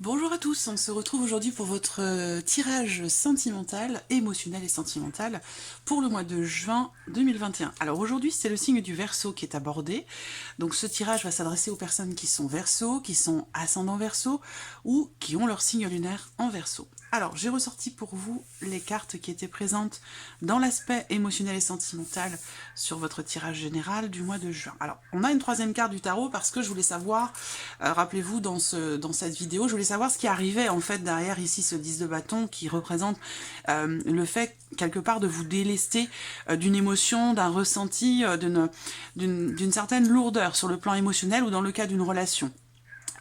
Bonjour à tous, on se retrouve aujourd'hui pour votre tirage sentimental, émotionnel et sentimental pour le mois de juin 2021. Alors aujourd'hui c'est le signe du Verseau qui est abordé, donc ce tirage va s'adresser aux personnes qui sont Verseau, qui sont ascendant Verseau ou qui ont leur signe lunaire en Verseau. Alors j'ai ressorti pour vous les cartes qui étaient présentes dans l'aspect émotionnel et sentimental sur votre tirage général du mois de juin. Alors on a une troisième carte du tarot parce que je voulais savoir, rappelez-vous dans cette vidéo, je voulais savoir ce qui arrivait en fait derrière ici ce 10 de bâton qui représente le fait quelque part de vous délester d'une émotion, d'un ressenti, d'une certaine lourdeur sur le plan émotionnel ou dans le cas d'une relation.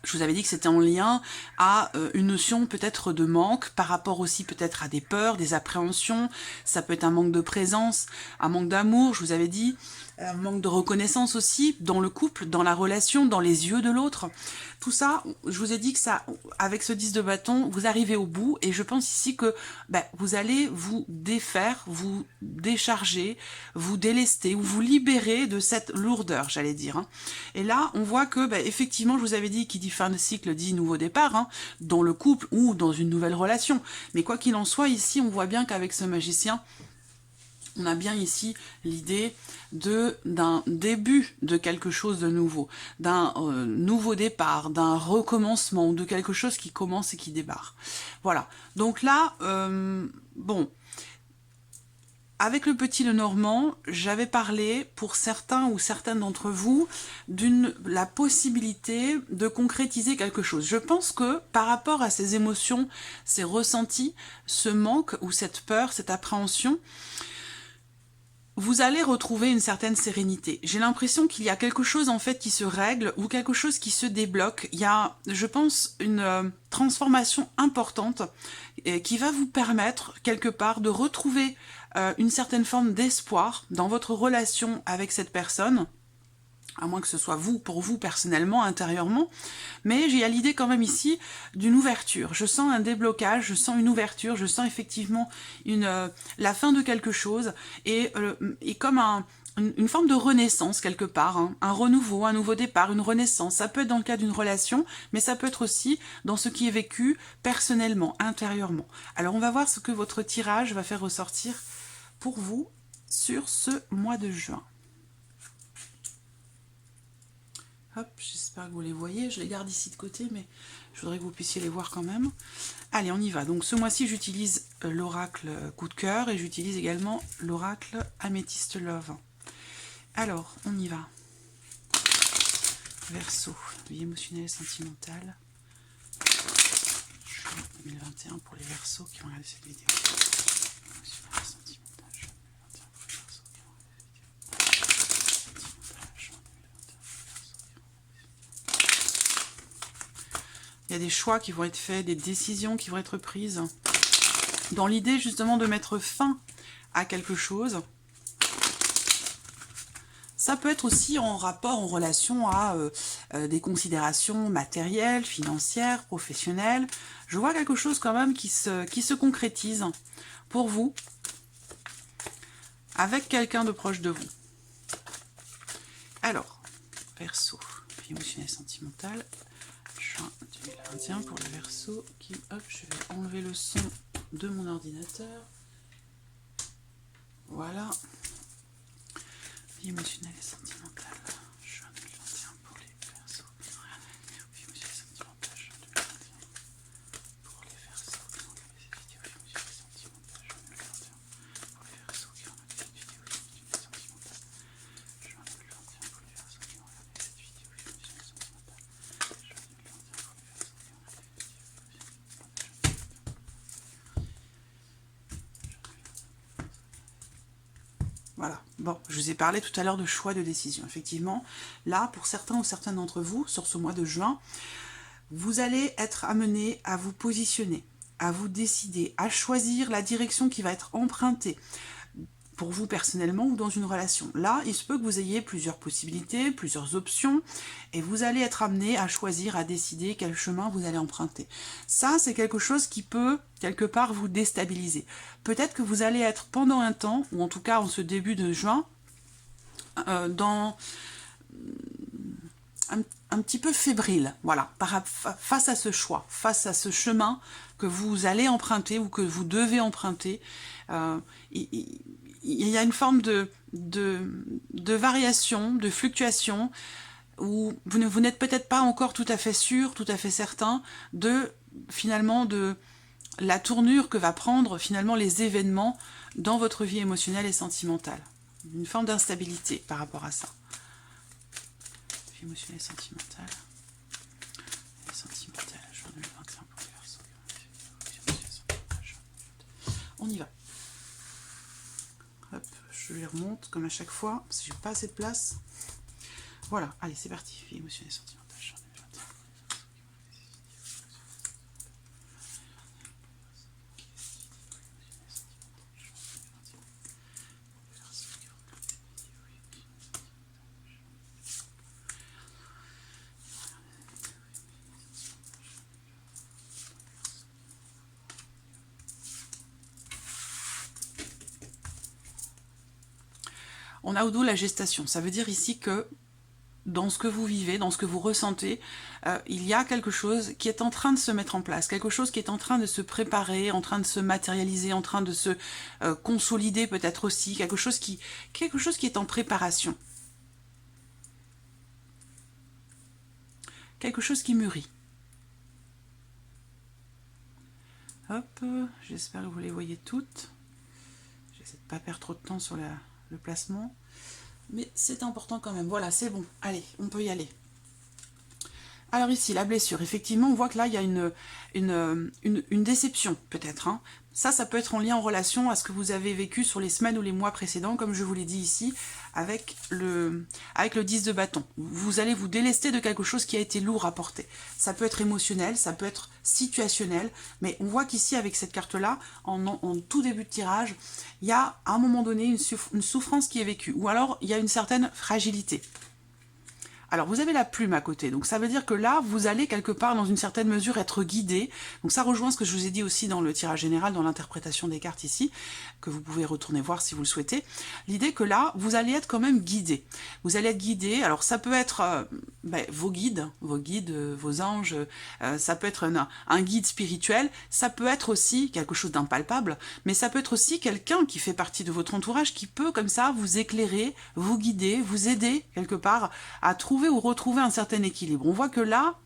Je vous avais dit que c'était en lien à une notion peut-être de manque, par rapport aussi peut-être à des peurs, des appréhensions. Ça peut être un manque de présence, un manque d'amour, je vous avais dit, un manque de reconnaissance aussi dans le couple, dans la relation, dans les yeux de l'autre. Tout ça, je vous ai dit que ça, avec ce 10 de bâton, vous arrivez au bout et je pense ici que vous allez vous défaire, vous décharger, vous délester ou vous libérer de cette lourdeur, j'allais dire. Hein. Et là, on voit que, effectivement, je vous avais dit, qui dit fin de cycle dit nouveau départ, hein, dans le couple ou dans une nouvelle relation. Mais quoi qu'il en soit, ici, on voit bien qu'avec ce magicien, on a bien ici l'idée d'un début de quelque chose de nouveau, d'un nouveau départ, d'un recommencement, ou de quelque chose qui commence et qui débarre. Voilà. Donc là, bon, avec le petit Lenormand, j'avais parlé pour certains ou certaines d'entre vous la possibilité de concrétiser quelque chose. Je pense que par rapport à ces émotions, ces ressentis, ce manque ou cette peur, cette appréhension, vous allez retrouver une certaine sérénité. J'ai l'impression qu'il y a quelque chose en fait qui se règle ou quelque chose qui se débloque. Il y a, je pense, une transformation importante qui va vous permettre quelque part de retrouver une certaine forme d'espoir dans votre relation avec cette personne, à moins que ce soit vous, pour vous personnellement, intérieurement, mais j'ai l'idée quand même ici d'une ouverture. Je sens un déblocage, je sens une ouverture, je sens effectivement la fin de quelque chose, et comme une forme de renaissance quelque part, hein, un renouveau, un nouveau départ, une renaissance. Ça peut être dans le cas d'une relation, mais ça peut être aussi dans ce qui est vécu personnellement, intérieurement. Alors on va voir ce que votre tirage va faire ressortir pour vous sur ce mois de juin. Hop, j'espère que vous les voyez. Je les garde ici de côté, mais je voudrais que vous puissiez les voir quand même. Allez, on y va. Donc ce mois-ci, j'utilise l'oracle coup de cœur et j'utilise également l'oracle Améthyste Love. Alors, on y va. Verseau, vie émotionnelle et sentimentale. Juin 2021 pour les Verseaux qui ont regardé cette vidéo. Émotionnelle et sentimentale, juin 2021 pour les Verseaux qui ont regardé cette vidéo. Sentimentale, juin 2021 pour les Verseaux. Il y a des choix qui vont être faits, des décisions qui vont être prises, dans l'idée justement de mettre fin à quelque chose. Ça peut être aussi en rapport, en relation à des considérations matérielles, financières, professionnelles. Je vois quelque chose quand même qui se concrétise pour vous, avec quelqu'un de proche de vous. Alors, Verseau, vie émotionnelle sentimentale, juin 2021 pour le Verseau qui, hop, je vais enlever le son de mon ordinateur. Voilà. Vie émotionnelle et sentimentale, juin 2021 pour les Verseaux. Vie émotionnelle et sentimentale, juin 2021 pour les Verseaux qui ont regardé cette vidéo. Vie émotionnelle et sentimentale, juin 2021 pour les Verseaux qui ont regardé cette vidéo. Vie émotionnelle et sentimentale, juin 2021 pour les Verseaux qui ont regardé cette vidéo. Vie émotionnelle et sentimentale, juin 2021 pour les Verseaux qui ont regardé cette vidéo. Voilà, bon, je vous ai parlé tout à l'heure de choix de décision. Effectivement, là, pour certains ou certaines d'entre vous, sur ce mois de juin, vous allez être amené à vous positionner, à vous décider, à choisir la direction qui va être empruntée pour vous personnellement ou dans une relation. Là, il se peut que vous ayez plusieurs possibilités, plusieurs options, et vous allez être amené à choisir, à décider quel chemin vous allez emprunter. Ça, c'est quelque chose qui peut, quelque part, vous déstabiliser. Peut-être que vous allez être pendant un temps, ou en tout cas en ce début de juin, dans un petit peu fébrile, voilà, face à ce choix, face à ce chemin que vous allez emprunter ou que vous devez emprunter. Il y a une forme de variation, de fluctuation, où vous n'êtes peut-être pas encore tout à fait sûr, tout à fait certain finalement de la tournure que va prendre finalement les événements dans votre vie émotionnelle et sentimentale. Une forme d'instabilité par rapport à ça. Vie émotionnelle et sentimentale. Et sentimentale, juin 2021 pour les Verseaux. On y va. Hop, je les remonte comme à chaque fois, parce que j'ai pas assez de place. Voilà, allez, c'est parti. Vie émotionnelle et sentimentale. On a au dos la gestation. Ça veut dire ici que dans ce que vous vivez, dans ce que vous ressentez, il y a quelque chose qui est en train de se mettre en place, quelque chose qui est en train de se préparer, en train de se matérialiser, en train de se consolider peut-être aussi, quelque chose qui est en préparation. Quelque chose qui mûrit. Hop, j'espère que vous les voyez toutes. J'essaie de ne pas perdre trop de temps sur le placement. Mais c'est important quand même. Voilà, c'est bon. Allez, on peut y aller. Alors ici, la blessure. Effectivement, on voit que là, il y a une déception, peut-être. Hein. Ça peut être en lien, en relation à ce que vous avez vécu sur les semaines ou les mois précédents, comme je vous l'ai dit ici, avec le 10 de bâton. Vous allez vous délester de quelque chose qui a été lourd à porter. Ça peut être émotionnel, ça peut être situationnel, mais on voit qu'ici, avec cette carte-là, en tout début de tirage, il y a à un moment donné une souffrance qui est vécue, ou alors il y a une certaine fragilité. Alors, vous avez la plume à côté, donc ça veut dire que là, vous allez quelque part, dans une certaine mesure, être guidé. Donc ça rejoint ce que je vous ai dit aussi dans le tirage général, dans l'interprétation des cartes ici, que vous pouvez retourner voir si vous le souhaitez. L'idée que là, vous allez être quand même guidé. Vous allez être guidé, alors ça peut être vos guides, vos anges, ça peut être un guide spirituel, ça peut être aussi quelque chose d'impalpable, mais ça peut être aussi quelqu'un qui fait partie de votre entourage, qui peut comme ça vous éclairer, vous guider, vous aider quelque part à trouver ou retrouver un certain équilibre. On voit que là,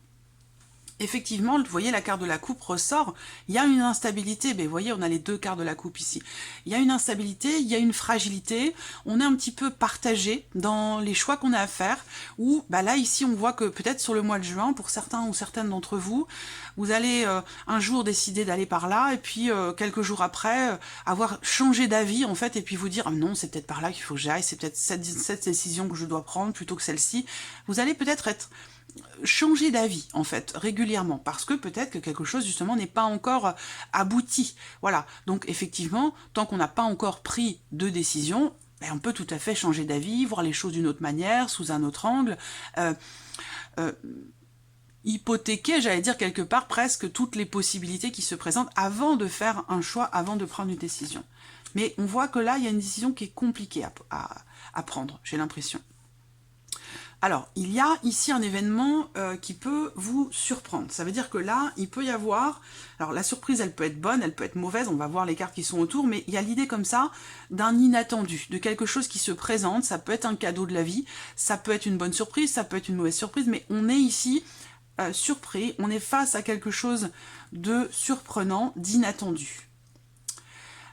effectivement, vous voyez, la carte de la coupe ressort, il y a une instabilité, mais vous voyez, on a les deux cartes de la coupe ici. Il y a une instabilité, il y a une fragilité, on est un petit peu partagé dans les choix qu'on a à faire, où là, ici, on voit que peut-être sur le mois de juin, pour certains ou certaines d'entre vous, vous allez un jour décider d'aller par là, et puis quelques jours après, avoir changé d'avis, en fait, et puis vous dire, ah, non, c'est peut-être par là qu'il faut que j'aille, c'est peut-être cette décision que je dois prendre plutôt que celle-ci. Vous allez peut-être changer d'avis en fait régulièrement parce que peut-être que quelque chose justement n'est pas encore abouti. Voilà, donc effectivement, tant qu'on n'a pas encore pris de décision, on peut tout à fait changer d'avis, voir les choses d'une autre manière, sous un autre angle, hypothéquer, j'allais dire quelque part, presque toutes les possibilités qui se présentent avant de faire un choix, avant de prendre une décision. Mais on voit que là, il y a une décision qui est compliquée à prendre, j'ai l'impression. Alors, il y a ici un événement qui peut vous surprendre. Ça veut dire que là, il peut y avoir... Alors, la surprise, elle peut être bonne, elle peut être mauvaise, on va voir les cartes qui sont autour, mais il y a l'idée comme ça d'un inattendu, de quelque chose qui se présente. Ça peut être un cadeau de la vie, ça peut être une bonne surprise, ça peut être une mauvaise surprise, mais on est ici surpris, on est face à quelque chose de surprenant, d'inattendu.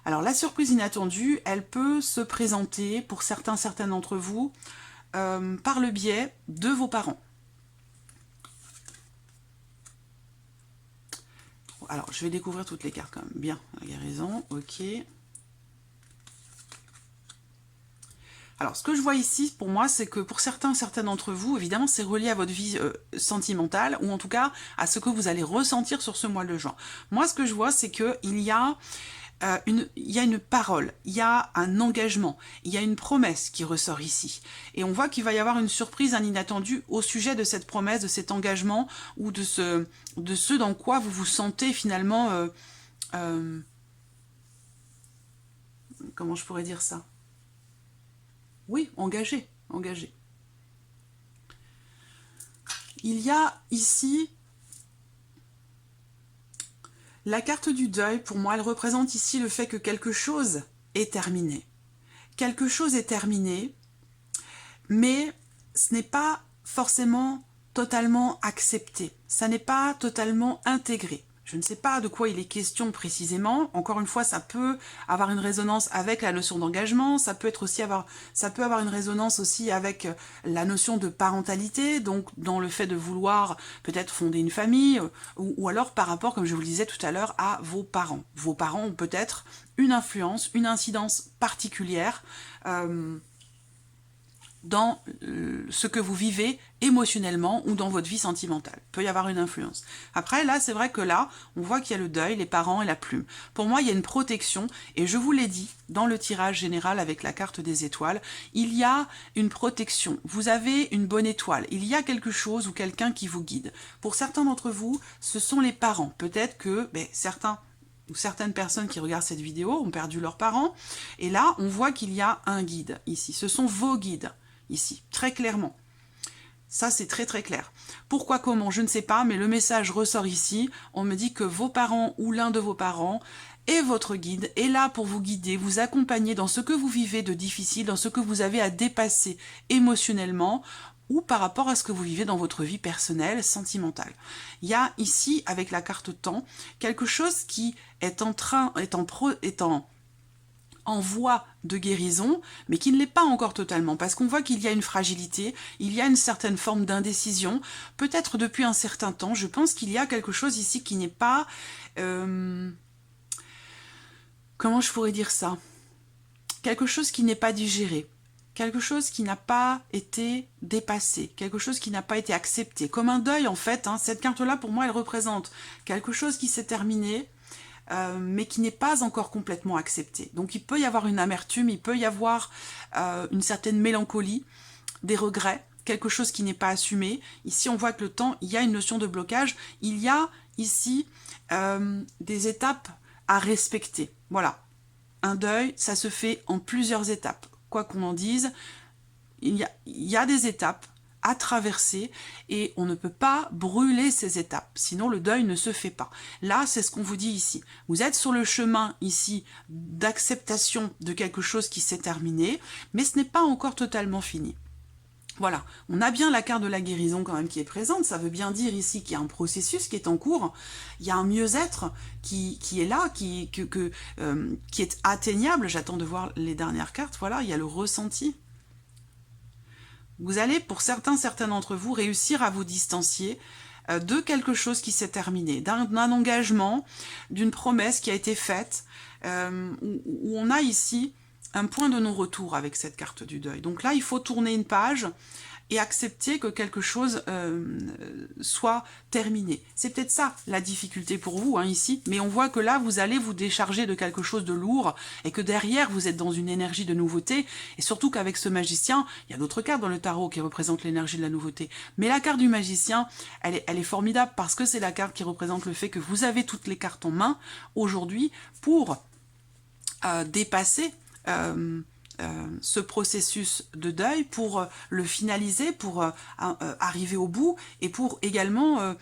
Alors, la surprise inattendue, elle peut se présenter, pour certaines d'entre vous, par le biais de vos parents. Alors, je vais découvrir toutes les cartes quand même. Bien, la guérison, ok. Alors, ce que je vois ici, pour moi, c'est que pour certaines d'entre vous, évidemment, c'est relié à votre vie sentimentale, ou en tout cas, à ce que vous allez ressentir sur ce mois de juin. Moi, ce que je vois, c'est qu'il y a... il y a une parole, il y a un engagement, il y a une promesse qui ressort ici. Et on voit qu'il va y avoir une surprise, un inattendu au sujet de cette promesse, de cet engagement, ou de ce dans quoi vous vous sentez finalement... comment je pourrais dire ça? Oui, engagé. il y a ici la carte du deuil. Pour moi, elle représente ici le fait que quelque chose est terminé. Quelque chose est terminé, mais ce n'est pas forcément totalement accepté. Ça n'est pas totalement intégré. Je ne sais pas de quoi il est question précisément. Encore une fois, ça peut avoir une résonance avec la notion d'engagement. Ça peut avoir une résonance aussi avec la notion de parentalité, donc dans le fait de vouloir peut-être fonder une famille, ou alors par rapport, comme je vous le disais tout à l'heure, à vos parents. Vos parents ont peut-être une influence, une incidence particulière dans ce que vous vivez émotionnellement ou dans votre vie sentimentale. Il peut y avoir une influence. Après, là, c'est vrai que là, on voit qu'il y a le deuil, les parents et la plume. Pour moi, il y a une protection, et je vous l'ai dit, dans le tirage général avec la carte des étoiles, il y a une protection. Vous avez une bonne étoile. Il y a quelque chose ou quelqu'un qui vous guide. Pour certains d'entre vous, ce sont les parents. Peut-être que certains ou certaines personnes qui regardent cette vidéo ont perdu leurs parents, et là, on voit qu'il y a un guide ici. Ce sont vos guides. Ici, très clairement. Ça, c'est très très clair. Pourquoi, comment, je ne sais pas, mais le message ressort ici. On me dit que vos parents ou l'un de vos parents est votre guide, est là pour vous guider, vous accompagner dans ce que vous vivez de difficile, dans ce que vous avez à dépasser émotionnellement ou par rapport à ce que vous vivez dans votre vie personnelle, sentimentale. Il y a ici, avec la carte temps, quelque chose qui est en voie de guérison, mais qui ne l'est pas encore totalement, parce qu'on voit qu'il y a une fragilité, il y a une certaine forme d'indécision, peut-être depuis un certain temps. Je pense qu'il y a quelque chose ici qui n'est pas... comment je pourrais dire ça? Quelque chose qui n'est pas digéré, quelque chose qui n'a pas été dépassé, quelque chose qui n'a pas été accepté, comme un deuil en fait. Cette carte-là, pour moi, elle représente quelque chose qui s'est terminé, mais qui n'est pas encore complètement accepté. Donc il peut y avoir une amertume, il peut y avoir une certaine mélancolie, des regrets, quelque chose qui n'est pas assumé. Ici, on voit que le temps, il y a une notion de blocage, il y a ici des étapes à respecter. Voilà, un deuil, ça se fait en plusieurs étapes. Quoi qu'on en dise, il y a des étapes à traverser et on ne peut pas brûler ces étapes, sinon le deuil ne se fait pas. Là, c'est ce qu'on vous dit ici. Vous êtes sur le chemin ici d'acceptation de quelque chose qui s'est terminé, mais ce n'est pas encore totalement fini. Voilà, on a bien la carte de la guérison quand même qui est présente, ça veut bien dire ici qu'il y a un processus qui est en cours, il y a un mieux-être qui est là, qui est atteignable. J'attends de voir les dernières cartes, voilà, il y a le ressenti. Vous allez, pour certains d'entre vous, réussir à vous distancier de quelque chose qui s'est terminé, d'un engagement, d'une promesse qui a été faite, où on a ici un point de non-retour avec cette carte du deuil. Donc là, il faut tourner une page et accepter que quelque chose soit terminé. C'est peut-être ça la difficulté pour vous ici, mais on voit que là, vous allez vous décharger de quelque chose de lourd et que derrière, vous êtes dans une énergie de nouveauté, et surtout qu'avec ce magicien, il y a d'autres cartes dans le tarot qui représentent l'énergie de la nouveauté, mais la carte du magicien, elle est formidable parce que c'est la carte qui représente le fait que vous avez toutes les cartes en main aujourd'hui pour dépasser ce processus de deuil, pour le finaliser, pour arriver au bout et pour également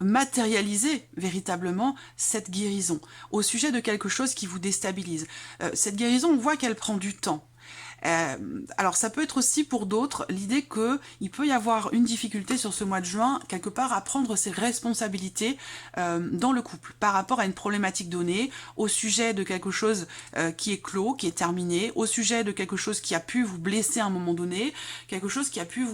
matérialiser véritablement cette guérison au sujet de quelque chose qui vous déstabilise. Cette guérison, on voit qu'elle prend du temps. Alors ça peut être aussi pour d'autres l'idée qu'il peut y avoir une difficulté sur ce mois de juin, quelque part à prendre ses responsabilités dans le couple, par rapport à une problématique donnée, au sujet de quelque chose qui est clos, qui est terminé, au sujet de quelque chose qui a pu vous blesser à un moment donné, quelque chose qui a pu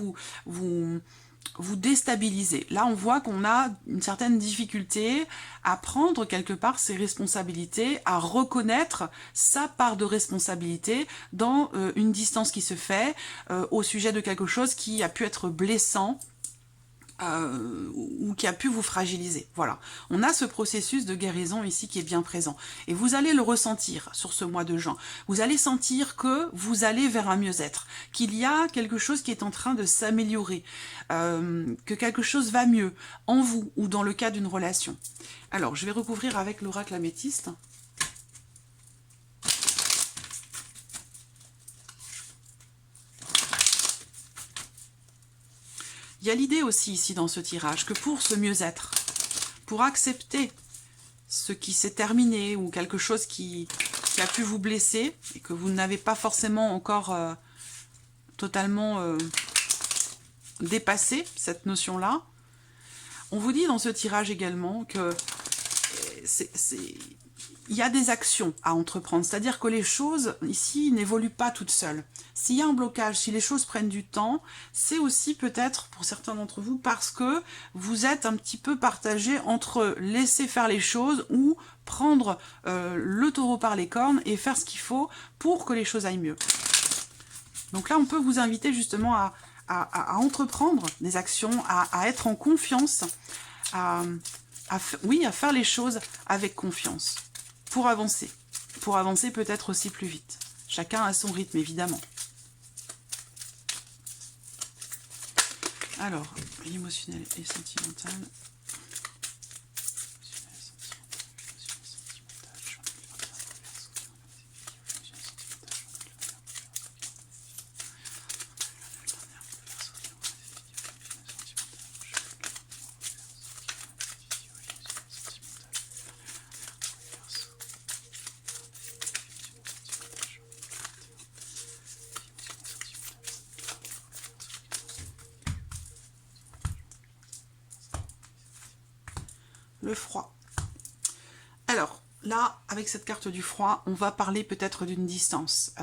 vous déstabiliser. Là, on voit qu'on a une certaine difficulté à prendre quelque part ses responsabilités, à reconnaître sa part de responsabilité dans une distance qui se fait au sujet de quelque chose qui a pu être blessant ou qui a pu vous fragiliser. Voilà, on a ce processus de guérison ici qui est bien présent. Et vous allez le ressentir sur ce mois de juin. Vous allez sentir que vous allez vers un mieux-être, qu'il y a quelque chose qui est en train de s'améliorer, que quelque chose va mieux en vous ou dans le cas d'une relation. Alors, je vais recouvrir avec l'oracle améthyste. Il y a l'idée aussi ici dans ce tirage que pour ce mieux-être, pour accepter ce qui s'est terminé ou quelque chose qui a pu vous blesser et que vous n'avez pas forcément encore totalement dépassé cette notion-là, on vous dit dans ce tirage également que il y a des actions à entreprendre, c'est-à-dire que les choses ici n'évoluent pas toutes seules. S'il y a un blocage, si les choses prennent du temps, c'est aussi peut-être pour certains d'entre vous parce que vous êtes un petit peu partagé entre laisser faire les choses ou prendre le taureau par les cornes et faire ce qu'il faut pour que les choses aillent mieux. Donc là, on peut vous inviter justement à entreprendre des actions, à être en confiance, oui, à faire les choses avec confiance. Pour avancer peut-être aussi plus vite. Chacun a son rythme, évidemment. Alors, l'émotionnel et sentimental. Le froid. Alors, là, avec cette carte du froid, on va parler peut-être d'une distance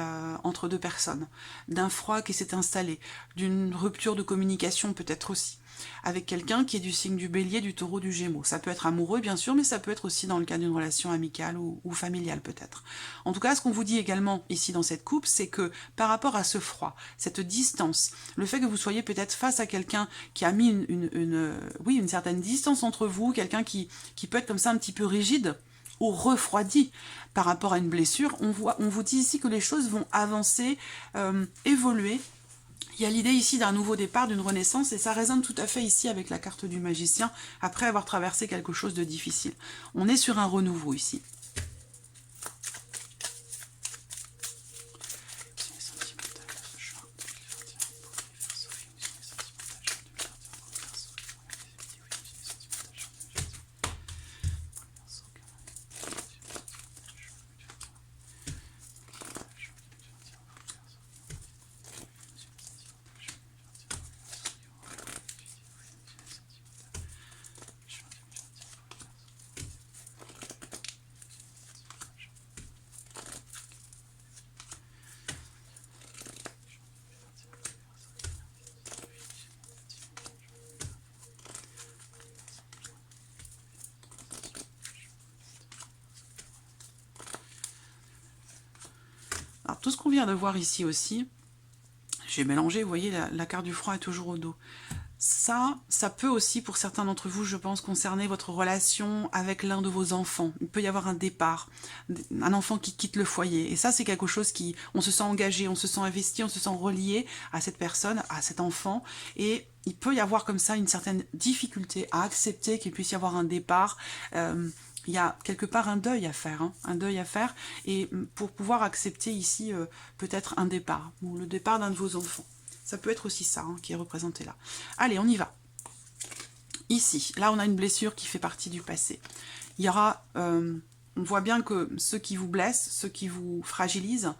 entre deux personnes, d'un froid qui s'est installé, d'une rupture de communication peut-être aussi, avec quelqu'un qui est du signe du bélier, du taureau, du gémeaux. Ça peut être amoureux, bien sûr, mais ça peut être aussi dans le cas d'une relation amicale ou familiale peut-être. En tout cas, ce qu'on vous dit également ici dans cette coupe, c'est que par rapport à ce froid, cette distance, le fait que vous soyez peut-être face à quelqu'un qui a mis une certaine distance entre vous, quelqu'un qui peut être comme ça un petit peu rigide, ou refroidi par rapport à une blessure, on vous dit ici que les choses vont avancer, évoluer. Il y a l'idée ici d'un nouveau départ, d'une renaissance, et ça résonne tout à fait ici avec la carte du magicien, après avoir traversé quelque chose de difficile. On est sur un renouveau ici. Alors, tout ce qu'on vient de voir ici aussi, j'ai mélangé, vous voyez, la carte du froid est toujours au dos. Ça peut aussi, pour certains d'entre vous, je pense, concerner votre relation avec l'un de vos enfants. Il peut y avoir un départ, un enfant qui quitte le foyer. Et ça, c'est quelque chose qui, on se sent engagé, on se sent investi, on se sent relié à cette personne, à cet enfant. Et il peut y avoir comme ça une certaine difficulté à accepter qu'il puisse y avoir un départ. Il y a quelque part un deuil à faire, un deuil à faire, et pour pouvoir accepter ici peut-être un départ, ou le départ d'un de vos enfants. Ça peut être aussi ça qui est représenté là. Allez, on y va. Ici, là on a une blessure qui fait partie du passé. Il y aura, on voit bien que ceux qui vous blessent, ceux qui vous fragilisent,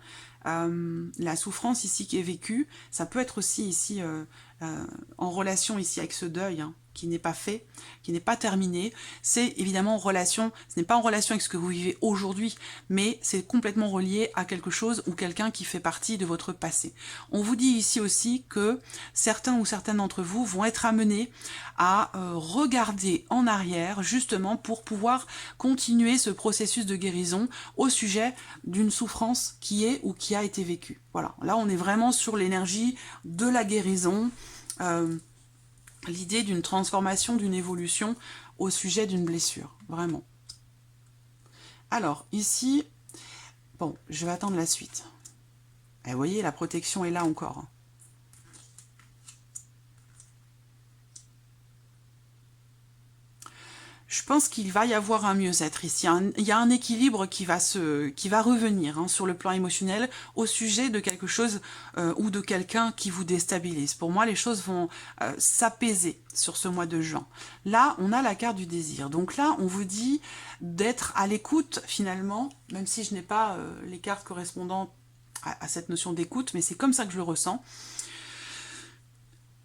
la souffrance ici qui est vécue, ça peut être aussi ici en relation ici avec ce deuil, qui n'est pas fait, qui n'est pas terminé. C'est évidemment en relation, ce n'est pas en relation avec ce que vous vivez aujourd'hui, mais c'est complètement relié à quelque chose ou quelqu'un qui fait partie de votre passé. On vous dit ici aussi que certains ou certaines d'entre vous vont être amenés à regarder en arrière, justement pour pouvoir continuer ce processus de guérison au sujet d'une souffrance qui est ou qui a été vécue. Voilà, là on est vraiment sur l'énergie de la guérison, l'idée d'une transformation, d'une évolution au sujet d'une blessure, vraiment. Alors, ici, bon, je vais attendre la suite. Et vous voyez, la protection est là encore. Je pense qu'il va y avoir un mieux-être ici. Il y a un équilibre qui va revenir hein, sur le plan émotionnel au sujet de quelque chose ou de quelqu'un qui vous déstabilise. Pour moi, les choses vont s'apaiser sur ce mois de juin. Là, on a la carte du désir. Donc là, on vous dit d'être à l'écoute finalement, même si je n'ai pas les cartes correspondantes à cette notion d'écoute, mais c'est comme ça que je le ressens.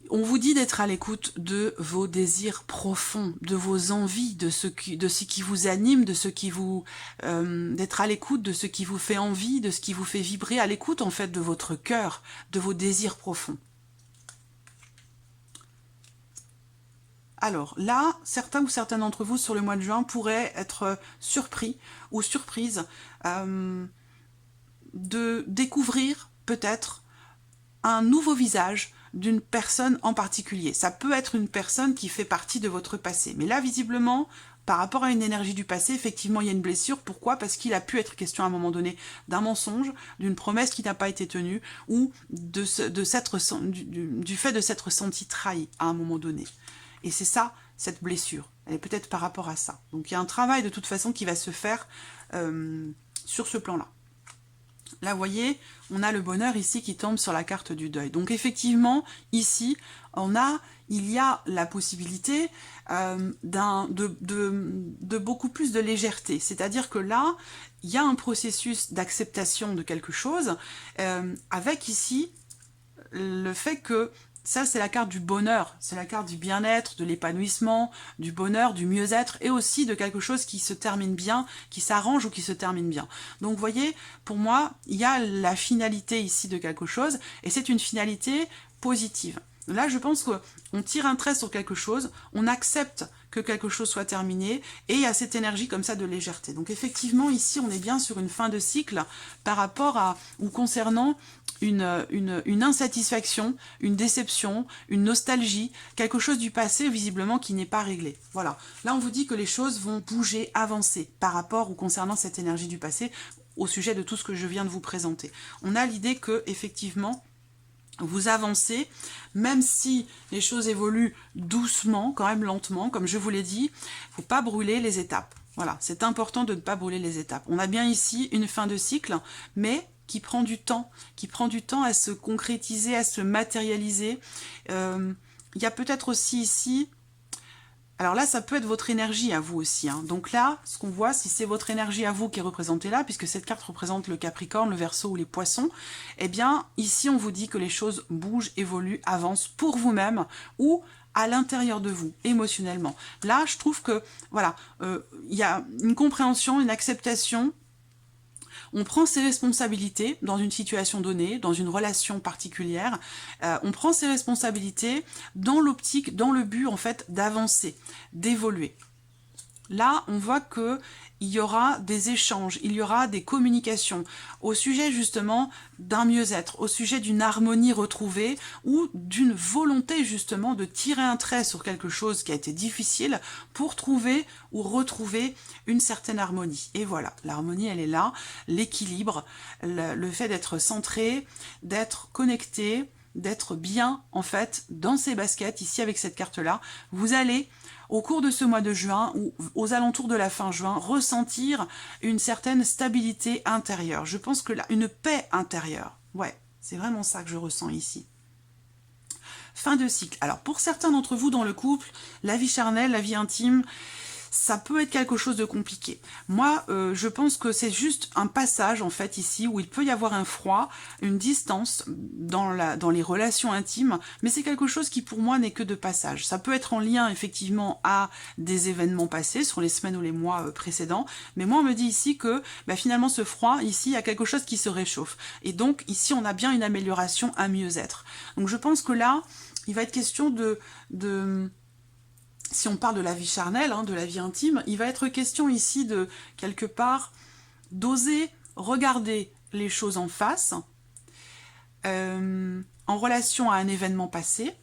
On vous dit d'être à l'écoute de vos désirs profonds, de vos envies, de ce qui vous anime, de ce qui vous, d'être à l'écoute de ce qui vous fait envie, de ce qui vous fait vibrer, à l'écoute en fait de votre cœur, de vos désirs profonds. Alors là, certains ou certaines d'entre vous sur le mois de juin pourraient être surpris ou surprises de découvrir peut-être un nouveau visage d'une personne en particulier. Ça peut être une personne qui fait partie de votre passé. Mais là, visiblement, par rapport à une énergie du passé, effectivement, il y a une blessure. Pourquoi? Parce qu'il a pu être question à un moment donné d'un mensonge, d'une promesse qui n'a pas été tenue, ou du fait de s'être senti trahi à un moment donné. Et c'est ça, cette blessure. Elle est peut-être par rapport à ça. Donc il y a un travail de toute façon qui va se faire sur ce plan-là. Là, vous voyez, on a le bonheur ici qui tombe sur la carte du deuil. Donc effectivement, ici, il y a la possibilité de beaucoup plus de légèreté. C'est-à-dire que là, il y a un processus d'acceptation de quelque chose, avec ici le fait que ça, c'est la carte du bonheur, c'est la carte du bien-être, de l'épanouissement, du bonheur, du mieux-être, et aussi de quelque chose qui se termine bien, qui s'arrange ou qui se termine bien. Donc, vous voyez, pour moi, il y a la finalité ici de quelque chose, et c'est une finalité positive. Là, je pense qu'on tire un trait sur quelque chose, on accepte que quelque chose soit terminé, et il y a cette énergie comme ça de légèreté. Donc effectivement, ici, on est bien sur une fin de cycle par rapport à, ou concernant une insatisfaction, une déception, une nostalgie, quelque chose du passé visiblement qui n'est pas réglé. Voilà, là on vous dit que les choses vont bouger, avancer par rapport ou concernant cette énergie du passé au sujet de tout ce que je viens de vous présenter. On a l'idée que effectivement vous avancez, même si les choses évoluent doucement, quand même lentement, comme je vous l'ai dit, il ne faut pas brûler les étapes. Voilà, c'est important de ne pas brûler les étapes. On a bien ici une fin de cycle, mais qui prend du temps à se concrétiser, à se matérialiser. Il y a peut-être aussi ici, alors là, ça peut être votre énergie à vous aussi. Hein. Donc là, ce qu'on voit, si c'est votre énergie à vous qui est représentée là, puisque cette carte représente le Capricorne, le Verseau ou les Poissons, eh bien, ici, on vous dit que les choses bougent, évoluent, avancent pour vous-même ou à l'intérieur de vous, émotionnellement. Là, je trouve que, voilà, il y a une compréhension, une acceptation. On prend ses responsabilités dans une situation donnée, dans une relation particulière. On prend ses responsabilités dans l'optique, dans le but en fait d'avancer, d'évoluer. Là, on voit que il y aura des échanges, il y aura des communications au sujet justement d'un mieux-être, au sujet d'une harmonie retrouvée ou d'une volonté justement de tirer un trait sur quelque chose qui a été difficile pour trouver ou retrouver une certaine harmonie. Et voilà, l'harmonie elle est là, l'équilibre, le fait d'être centré, d'être connecté, d'être bien en fait dans ses baskets, ici avec cette carte-là, vous allez au cours de ce mois de juin ou aux alentours de la fin juin, ressentir une certaine stabilité intérieure. Je pense que là, une paix intérieure. Ouais, c'est vraiment ça que je ressens ici. Fin de cycle. Alors, pour certains d'entre vous dans le couple, la vie charnelle, la vie intime, ça peut être quelque chose de compliqué. Moi, je pense que c'est juste un passage, en fait, ici, où il peut y avoir un froid, une distance dans les relations intimes, mais c'est quelque chose qui, pour moi, n'est que de passage. Ça peut être en lien, effectivement, à des événements passés, sur les semaines ou les mois précédents, mais moi, on me dit ici que, finalement, ce froid, ici, il y a quelque chose qui se réchauffe. Et donc, ici, on a bien une amélioration, un mieux-être. Donc, je pense que là, il va être question si on parle de la vie charnelle, de la vie intime, il va être question ici de, quelque part, d'oser regarder les choses en face, en relation à un événement passé,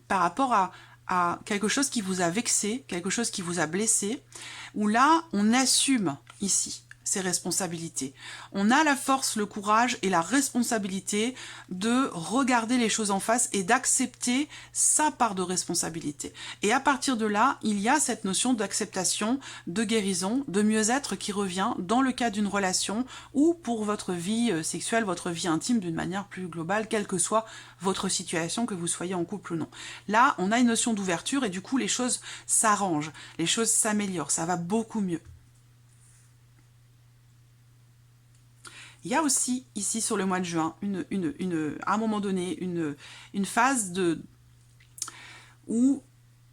par rapport à quelque chose qui vous a vexé, quelque chose qui vous a blessé, où là, on assume ici ses responsabilités. On a la force, le courage et la responsabilité de regarder les choses en face et d'accepter sa part de responsabilité. Et à partir de là, il y a cette notion d'acceptation, de guérison, de mieux-être qui revient dans le cas d'une relation ou pour votre vie sexuelle, votre vie intime d'une manière plus globale, quelle que soit votre situation, que vous soyez en couple ou non. Là, on a une notion d'ouverture et du coup, les choses s'arrangent, les choses s'améliorent, ça va beaucoup mieux. Il y a aussi, ici, sur le mois de juin, à un moment donné, une phase où,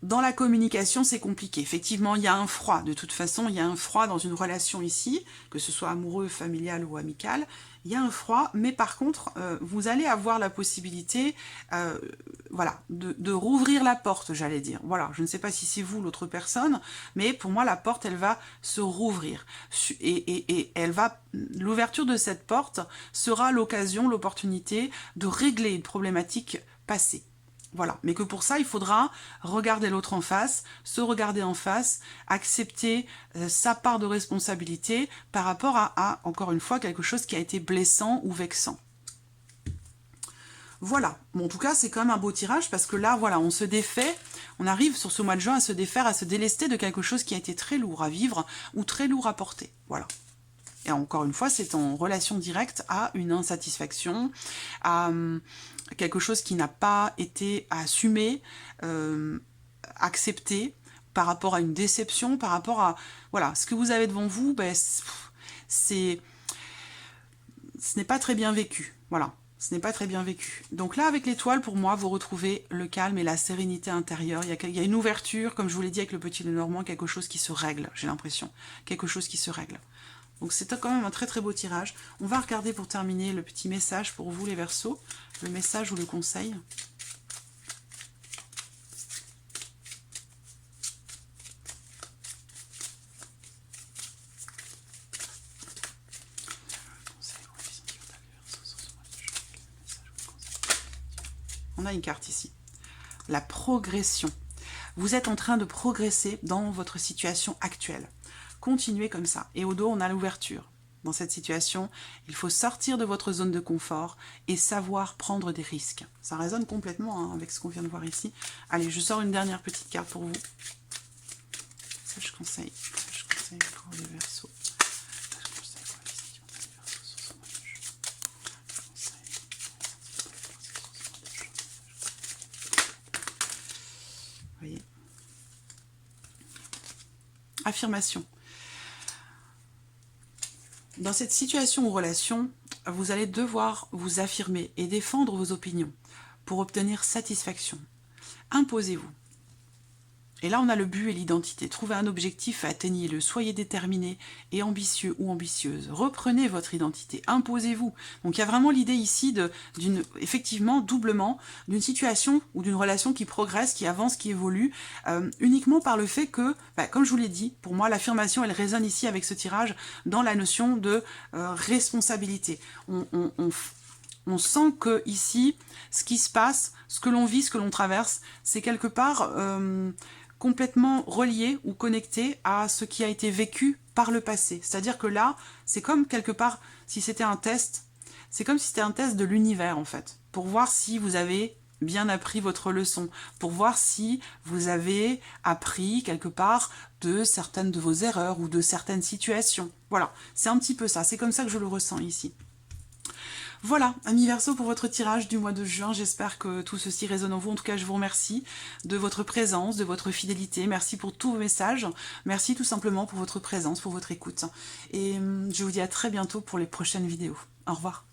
dans la communication, c'est compliqué. Effectivement, il y a un froid. De toute façon, il y a un froid dans une relation ici, que ce soit amoureux, familial ou amical. Il y a un froid, mais par contre, vous allez avoir la possibilité voilà, de rouvrir la porte, j'allais dire. Voilà, je ne sais pas si c'est vous, l'autre personne, mais pour moi, la porte, elle va se rouvrir. Et l'ouverture de cette porte sera l'occasion, l'opportunité de régler une problématique passée. Voilà, mais que pour ça, il faudra regarder l'autre en face, se regarder en face, accepter sa part de responsabilité par rapport à, encore une fois, quelque chose qui a été blessant ou vexant. Voilà, bon, en tout cas, c'est quand même un beau tirage parce que là, voilà, on se défait, on arrive sur ce mois de juin à se défaire, à se délester de quelque chose qui a été très lourd à vivre ou très lourd à porter. Voilà. Et encore une fois, c'est en relation directe à une insatisfaction, à quelque chose qui n'a pas été assumé, accepté, par rapport à une déception, par rapport à... Voilà, ce que vous avez devant vous, ben, ce n'est pas très bien vécu. Voilà, ce n'est pas très bien vécu. Donc là, avec l'étoile, pour moi, vous retrouvez le calme et la sérénité intérieure. Il y a une ouverture, comme je vous l'ai dit avec le petit Lenormand, quelque chose qui se règle, j'ai l'impression. Quelque chose qui se règle. Donc c'est quand même un très très beau tirage. On va regarder pour terminer le petit message pour vous les Verseaux, le message ou le conseil. On a une carte ici. La progression. Vous êtes en train de progresser dans votre situation actuelle. Continuez comme ça. Et au dos, on a l'ouverture. Dans cette situation, il faut sortir de votre zone de confort et savoir prendre des risques. Ça résonne complètement avec ce qu'on vient de voir ici. Allez, je sors une dernière petite carte pour vous. Ça, je conseille pour les Verseaux. Vous voyez. Affirmation. Dans cette situation ou relation, vous allez devoir vous affirmer et défendre vos opinions pour obtenir satisfaction. Imposez-vous. Et là, on a le but et l'identité. Trouvez un objectif, atteignez-le. Soyez déterminé et ambitieux ou ambitieuse. Reprenez votre identité. Imposez-vous. Donc, il y a vraiment l'idée ici effectivement, doublement, d'une situation ou d'une relation qui progresse, qui avance, qui évolue, uniquement par le fait que, comme je vous l'ai dit, pour moi, l'affirmation, elle résonne ici avec ce tirage dans la notion de responsabilité. On sent que ici, ce qui se passe, ce que l'on vit, ce que l'on traverse, c'est quelque part complètement relié ou connecté à ce qui a été vécu par le passé. C'est-à-dire que là, c'est comme quelque part, si c'était un test, c'est comme si c'était un test de l'univers en fait, pour voir si vous avez bien appris votre leçon, pour voir si vous avez appris quelque part de certaines de vos erreurs ou de certaines situations. Voilà, c'est un petit peu ça, c'est comme ça que je le ressens ici. Voilà, amis Verseaux, pour votre tirage du mois de juin. J'espère que tout ceci résonne en vous. En tout cas, je vous remercie de votre présence, de votre fidélité. Merci pour tous vos messages. Merci tout simplement pour votre présence, pour votre écoute. Et je vous dis à très bientôt pour les prochaines vidéos. Au revoir.